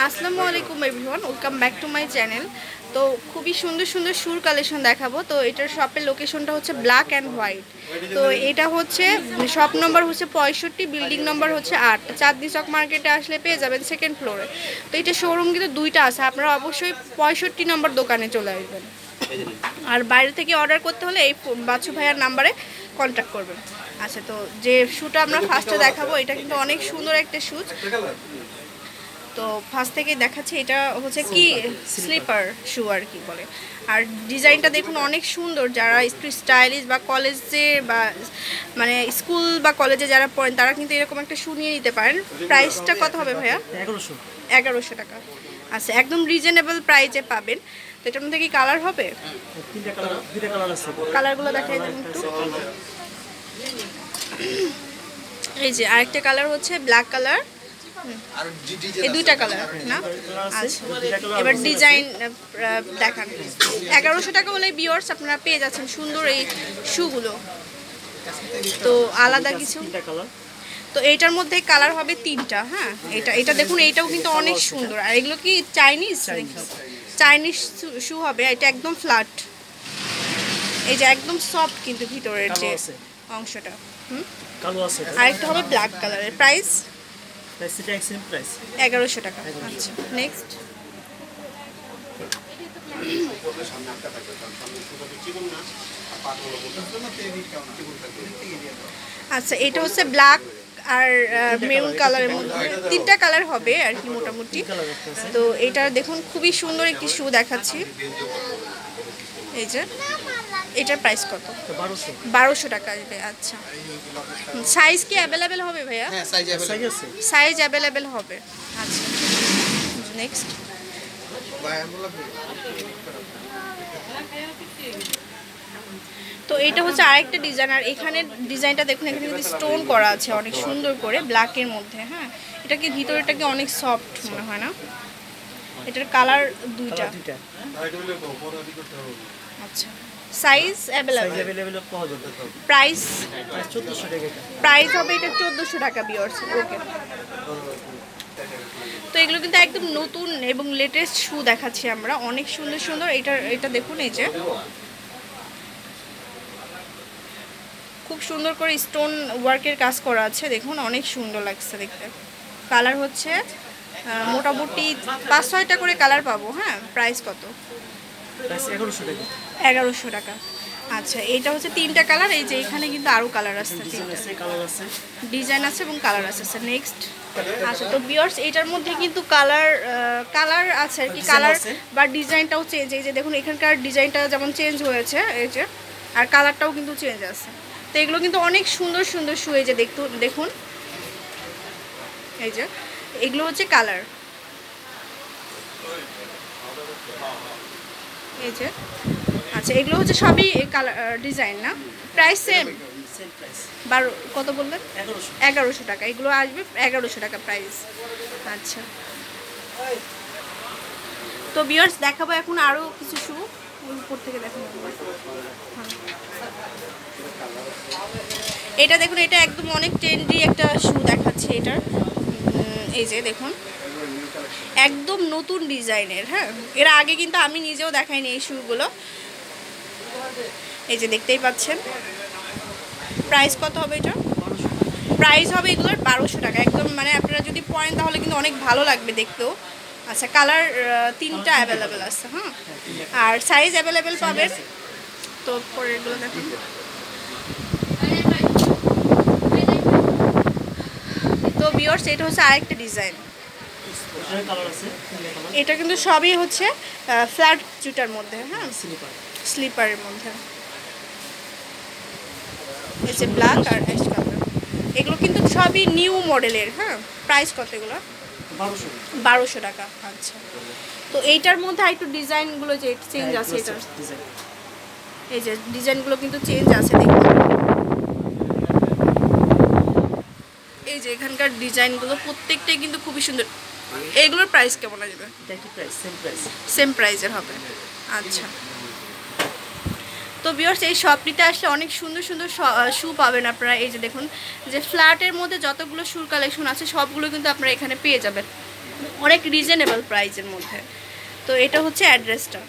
আসসালামু আলাইকুম everyone, welcome back to my channel. তো খুবই সুন্দর সুন্দর শুর কালেকশন দেখাবো। তো এটার শপের লোকেশনটা হচ্ছে ব্ল্যাক অ্যান্ড হোয়াইট। তো এটা হচ্ছে শপ নম্বর হচ্ছে 65, বিল্ডিং নম্বর হচ্ছে 8, চাঁদনি চক মার্কেটে আসলে পেয়ে যাবেন সেকেন্ড ফ্লোরে। তো এটা শোরুম কিন্তু দুইটা আছে, আপনারা অবশ্যই 65 নম্বর দোকানে চলে আসবেন। আর বাইরে থেকে অর্ডার করতে হলে এই বাচ্চু ভাইয়ার নাম্বারে কন্ট্যাক্ট করবেন। আচ্ছা, তো যে শ্যুটা আমরা ফার্স্টে দেখাবো এটা কিন্তু অনেক সুন্দর একটা শ্যুজ। তো ফার্স্ট থেকে দেখাচ্ছি, এটা হচ্ছে কি স্লিপার শু আর কি বলে। আর ডিজাইনটা দেখুন অনেক সুন্দর। যারা একটু স্টাইলিশ বা কলেজে বা মানে স্কুল বা কলেজে যারা পড়েন তারা কিন্তু এরকম একটা শু নিয়ে নিতে পারেন। প্রাইসটা কত হবে ভাইয়া? 1100 টাকা। আচ্ছা, একদম রিজনেবল প্রাইসে পাবেন। তো এটার মধ্যে কি কালার হবে? কালারগুলো দেখাই দেবেন একটু। এই যে আরেকটা কালার হচ্ছে ব্ল্যাক কালার, এই দুইটা কালার না? আচ্ছা, এবার ডিজাইন দেখান। 1100 টাকা হলে ভিউয়ার্স আপনারা পেয়ে যাচ্ছেন সুন্দর এই শুগুলো। তো আলাদা কিছু, তো এইটার মধ্যে কালার হবে 3টা। হ্যাঁ, এটা দেখুন, এইটাও কিন্তু অনেক সুন্দর। আর এগুলো কি চাইনিজ শু হবে। এটা একদম ফ্ল্যাট, এই যে একদম সফট কিন্তু ভিতরের যে অংশটা। আরেকটা হবে ব্ল্যাক কালারের। প্রাইস 1100 টাকা। আচ্ছা, নেক্সট। আচ্ছা, এটা হচ্ছে ব্ল্যাক আর মেরুন কালারের মধ্যে 3টা কালার হবে আর কি মোটামুটি। তো এটা দেখুন খুবই সুন্দর একটি শু দেখাচ্ছি। এই যে এটার প্রাইস কত? 1200 টাকা আসবে। আচ্ছা, সাইজ কি অ্যাভেলেবেল হবে ভাইয়া? সাইজ অ্যাভেলেবেল হবে। আচ্ছা, নেক্সট। তো এটা হচ্ছে আরেকটা ডিজাইন। আর এখানে ডিজাইনটা দেখুন, এখানে কিন্তু স্টোন করা আছে অনেক সুন্দর করে ব্ল্যাকের মধ্যে। হ্যাঁ, এটা কি ভিতরেটা কি অনেক সফট মনে হয় না? এটার কালার দুইটা। আচ্ছা, সাইজ অ্যাভেলেবেল। প্রাইস 1400 টাকা। প্রাইস হবে এটা 1400 টাকা ভিউয়ার্স। ওকে, তো এগুলো কিন্তু একদম নতুন এবং লেটেস্ট শু দেখাচ্ছি আমরা, অনেক সুন্দর সুন্দর। এটা দেখুন, এই যে খুব সুন্দর করে স্টোন ওয়ার্কের কাজ করা আছে, দেখুন অনেক সুন্দর লাগছে দেখতে। কালার হচ্ছে মোটামুটি 5-6টা করে কালার পাবো। হ্যাঁ, প্রাইস কত? 1100 টাকা। আচ্ছা, এটা হচ্ছে 3টা কালার। এই যে এখানে কিন্তু আরও কালার আছে, ডিজাইন আছে এবং কালার আছে। Sir next. আচ্ছা, তো ভিউয়ার্স এটার মধ্যে কিন্তু কালার আছে আর কি, কালার বা ডিজাইনটাও চেঞ্জ। এই যে দেখুন এখানকার ডিজাইনটা যেমন চেঞ্জ হয়েছে, এই যে আর কালারটাও কিন্তু চেঞ্জ আছে। তো এগুলো কিন্তু অনেক সুন্দর সুন্দর শু। এই যে দেখুন, এই যে এগুলো হচ্ছে কালার। এই যে আচ্ছা, এগুলো হচ্ছে সবই কালার ডিজাইন না? Price same? কত বললেন? 1100 টাকা। এগুলো আসবে 1100 টাকা প্রাইস। আচ্ছা, তো ভিউয়ার্স দেখাবো এখন আরও কিছু শু। উপর থেকে দেখাবো। এটা দেখুন, এটা একদম অনেক ট্রেন্ডি একটা শু দেখাচ্ছে এটার। এই যে দেখুন একদম নতুন ডিজাইনের। হ্যাঁ, এর আগে কিন্তু আমি নিজেও দেখাইনি এই শুগুলো। এই যে দেখতেই পাচ্ছেন। প্রাইস কত হবে এটা? প্রাইস হবে এগুলোর 1200 টাকা। একদম মানে আপনারা যদি পরেন তাহলে কিন্তু অনেক ভালো লাগবে দেখতেও। আচ্ছা, কালার 3টা অ্যাভেলেবেল আছে। হ্যাঁ, আর সাইজ অ্যাভেলেবেল পাবেন। তো পরেরগুলো দেখুন। তো ভিউয়ার্স এটা হচ্ছে আরেকটা ডিজাইন। এটা কিন্তু সবই হচ্ছে ফ্ল্যাট জুতার মধ্যে। হ্যাঁ, স্লিপারের মধ্যে। এই যে ব্ল্যাক আর অ্যাশ কালার, এগুলো কিন্তু সবই নিউ মডেলের। হ্যাঁ, প্রাইস কত এগুলো? 1200 টাকা। আচ্ছা, তো এইটার মধ্যে একটু ডিজাইনগুলো যে চেঞ্জ আছে, এটার এই যে ডিজাইনগুলো কিন্তু চেঞ্জ আছে দেখুন। এই যে এখানকার ডিজাইনগুলো প্রত্যেকটাই কিন্তু খুবই সুন্দর। এগুলোর প্রাইস কেমন আসবে? সেম প্রাইসের হবে। আচ্ছা, তো ভিউয়ার্স এই শপটিতে আসলে অনেক সুন্দর সুন্দর শু পাবেন আপনারা। এই যে দেখুন যে ফ্ল্যাটের মধ্যে যতগুলো শুর কালেকশন আছে সবগুলো কিন্তু আপনারা এখানে পেয়ে যাবেন। অনেক রিজনেবল প্রাইসের মধ্যে। তো এটা হচ্ছে অ্যাড্রেসটা।